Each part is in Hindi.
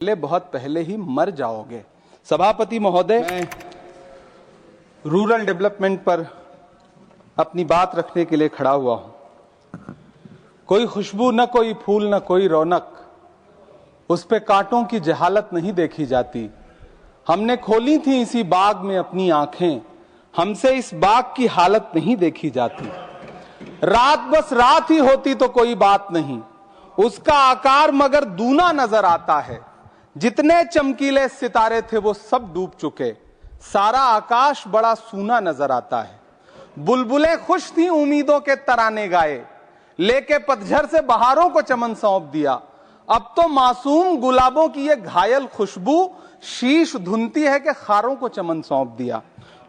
बहुत पहले ही मर जाओगे। सभापति महोदय, मैं रूरल डेवलपमेंट पर अपनी बात रखने के लिए खड़ा हुआ हूं। कोई खुशबू न कोई फूल न कोई रौनक, उस पे कांटों की जहालत नहीं देखी जाती। हमने खोली थी इसी बाग में अपनी आंखें, हमसे इस बाग की हालत नहीं देखी जाती। रात बस रात ही होती तो कोई बात नहीं, उसका आकार मगर दूना नजर आता है। जितने चमकीले सितारे थे वो सब डूब चुके, सारा आकाश बड़ा सूना नजर आता है। बुलबुलें खुश थी उम्मीदों के तराने गाए, लेके पतझड़ से बहारों को चमन सौंप दिया। अब तो मासूम गुलाबों की ये घायल खुशबू शीश धुनती है कि खारों को चमन सौंप दिया।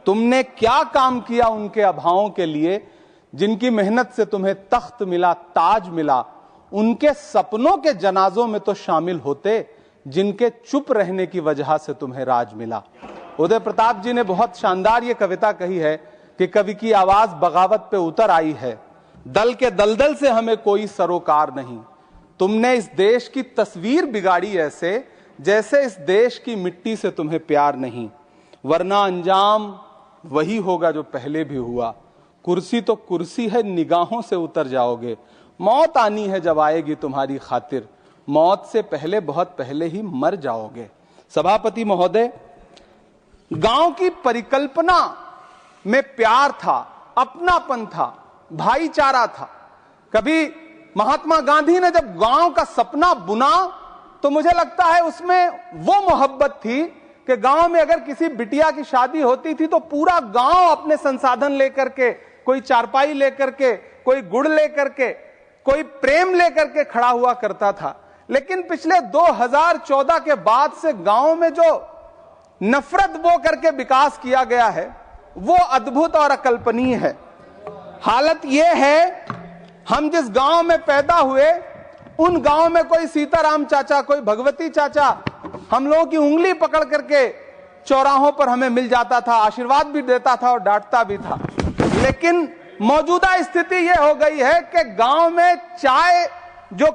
तुमने क्या काम किया उनके अभावों के लिए, जिनकी मेहनत से तुम्हें तख्त मिला, ताज मिला। उनके सपनों के जनाजों में तो शामिल होते, जिनके चुप रहने की वजह से तुम्हें राज मिला। उदय प्रताप जी ने बहुत शानदार ये कविता कही है कि कवि की आवाज बगावत पे उतर आई है, दल के दलदल से हमें कोई सरोकार नहीं। तुमने इस देश की तस्वीर बिगाड़ी ऐसे, जैसे इस देश की मिट्टी से तुम्हें प्यार नहीं। वरना अंजाम वही होगा जो पहले भी हुआ। कुर्सी तो कुर्सी है, निगाहों से उतर जाओगे। मौत आनी है जब आएगी तुम्हारी खातिर, मौत से पहले बहुत पहले ही मर जाओगे। सभापति महोदय, गांव की परिकल्पना में प्यार था, अपनापन था, भाईचारा था। कभी महात्मा गांधी ने जब गांव का सपना बुना तो मुझे लगता है उसमें वो मोहब्बत थी कि गांव में अगर किसी बिटिया की शादी होती थी तो पूरा गांव अपने संसाधन लेकर के, कोई चारपाई लेकर के, कोई गुड़ लेकर के, कोई प्रेम लेकर के खड़ा हुआ करता था। लेकिन पिछले 2014 के बाद से गांव में जो नफरत बो करके विकास किया गया है वो अद्भुत और अकल्पनीय है। हालत यह है, हम जिस गांव में पैदा हुए उन गांव में कोई सीताराम चाचा, कोई भगवती चाचा हम लोगों की उंगली पकड़ करके चौराहों पर हमें मिल जाता था, आशीर्वाद भी देता था और डांटता भी था। लेकिन मौजूदा स्थिति यह हो गई है कि गांव में चाय, जो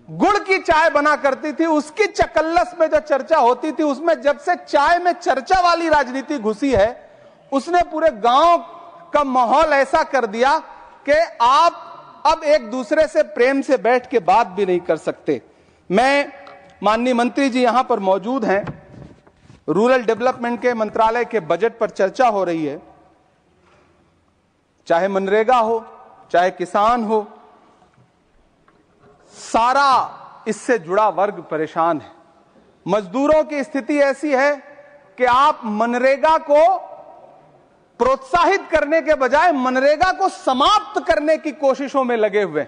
गुड़ की चाय बना करती थी, उसकी चकल्लस में जो चर्चा होती थी, उसमें जब से चाय में चर्चा वाली राजनीति घुसी है, उसने पूरे गांव का माहौल ऐसा कर दिया कि आप अब एक दूसरे से प्रेम से बैठ के बात भी नहीं कर सकते। मैं, माननीय मंत्री जी यहां पर मौजूद हैं, रूरल डेवलपमेंट के मंत्रालय के बजट पर चर्चा हो रही है। चाहे मनरेगा हो, चाहे किसान हो, सारा इससे जुड़ा वर्ग परेशान है। मजदूरों की स्थिति ऐसी है कि आप मनरेगा को प्रोत्साहित करने के बजाय मनरेगा को समाप्त करने की कोशिशों में लगे हुए।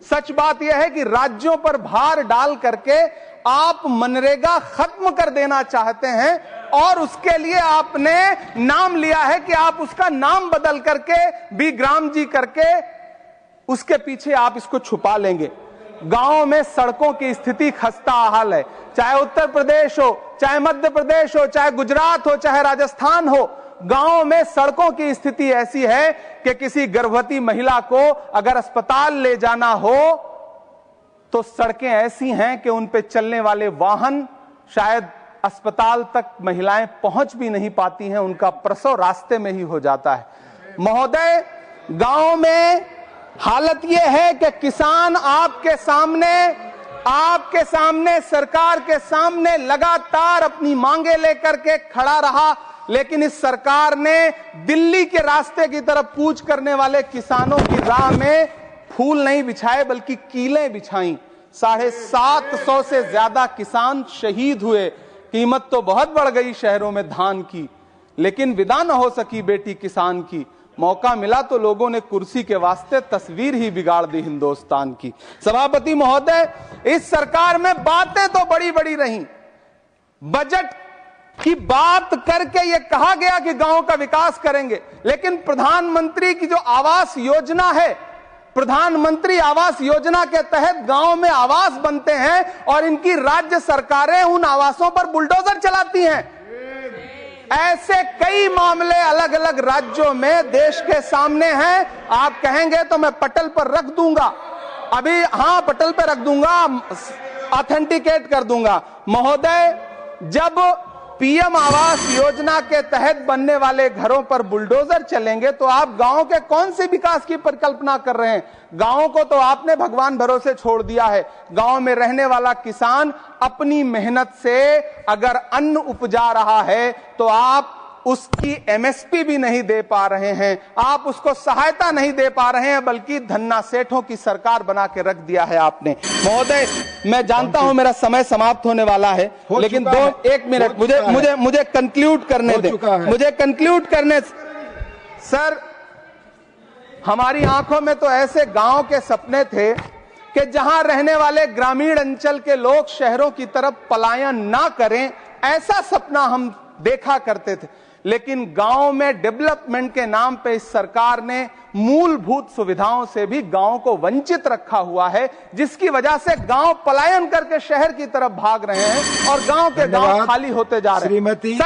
सच बात यह है कि राज्यों पर भार डाल करके आप मनरेगा खत्म कर देना चाहते हैं और उसके लिए आपने नाम लिया है कि आप उसका नाम बदल करके बीग्राम जी करके उसके पीछे आप इसको छुपा लेंगे। गांव में सड़कों की स्थिति खस्ता हाल है, चाहे उत्तर प्रदेश हो, चाहे मध्य प्रदेश हो, चाहे गुजरात हो, चाहे राजस्थान हो। गांव में सड़कों की स्थिति ऐसी है कि किसी गर्भवती महिला को अगर अस्पताल ले जाना हो तो सड़कें ऐसी हैं कि उन पे चलने वाले वाहन शायद अस्पताल तक महिलाएं पहुंच भी नहीं पाती हैं, उनका प्रसव रास्ते में ही हो जाता है। महोदय, गांव में हालत यह है कि किसान आपके सामने सरकार के सामने लगातार अपनी मांगे लेकर के खड़ा रहा, लेकिन इस सरकार ने दिल्ली के रास्ते की तरफ कूच करने वाले किसानों की राह में फूल नहीं बिछाए बल्कि कीलें बिछाई। 750 से ज्यादा किसान शहीद हुए। कीमत तो बहुत बढ़ गई शहरों में धान की, लेकिन विदा न हो सकी बेटी किसान की। मौका मिला तो लोगों ने कुर्सी के वास्ते तस्वीर ही बिगाड़ दी हिंदुस्तान की। सभापति महोदय, इस सरकार में बातें तो बड़ी बड़ी रहीं। बजट की बात करके यह कहा गया कि गांव का विकास करेंगे, लेकिन प्रधानमंत्री की जो आवास योजना है, प्रधानमंत्री आवास योजना के तहत गांव में आवास बनते हैं और इनकी राज्य सरकारें उन आवासों पर बुलडोजर चलाती हैं। ऐसे कई मामले अलग अलग राज्यों में देश के सामने हैं। आप कहेंगे तो मैं पटल पर रख दूंगा, अभी, हां पटल पर रख दूंगा। ऑथेंटिकेट कर दूंगा। महोदय, जब पीएम आवास योजना के तहत बनने वाले घरों पर बुलडोजर चलेंगे तो आप गांव के कौन से विकास की परिकल्पना कर रहे हैं? गांव को तो आपने भगवान भरोसे छोड़ दिया है। गांव में रहने वाला किसान अपनी मेहनत से अगर अन्न उपजा रहा है तो आप उसकी एमएसपी भी नहीं दे पा रहे हैं, आप उसको सहायता नहीं दे पा रहे हैं, बल्कि धन्ना सेठों की सरकार बना के रख दिया है आपने। महोदय, मैं जानता हूं मेरा समय समाप्त होने वाला है, लेकिन एक मिनट मुझे कंक्लूड करने दें, मुझे कंक्लूड करने। सर, हमारी आंखों में तो ऐसे गांव के सपने थे कि जहां रहने वाले ग्रामीण अंचल के लोग शहरों की तरफ पलायन ना करें, ऐसा सपना हम देखा करते थे। लेकिन गांव में डेवलपमेंट के नाम पे इस सरकार ने मूलभूत सुविधाओं से भी गांव को वंचित रखा हुआ है, जिसकी वजह से गांव पलायन करके शहर की तरफ भाग रहे हैं और गांव के गांव खाली होते जा रहे हैं।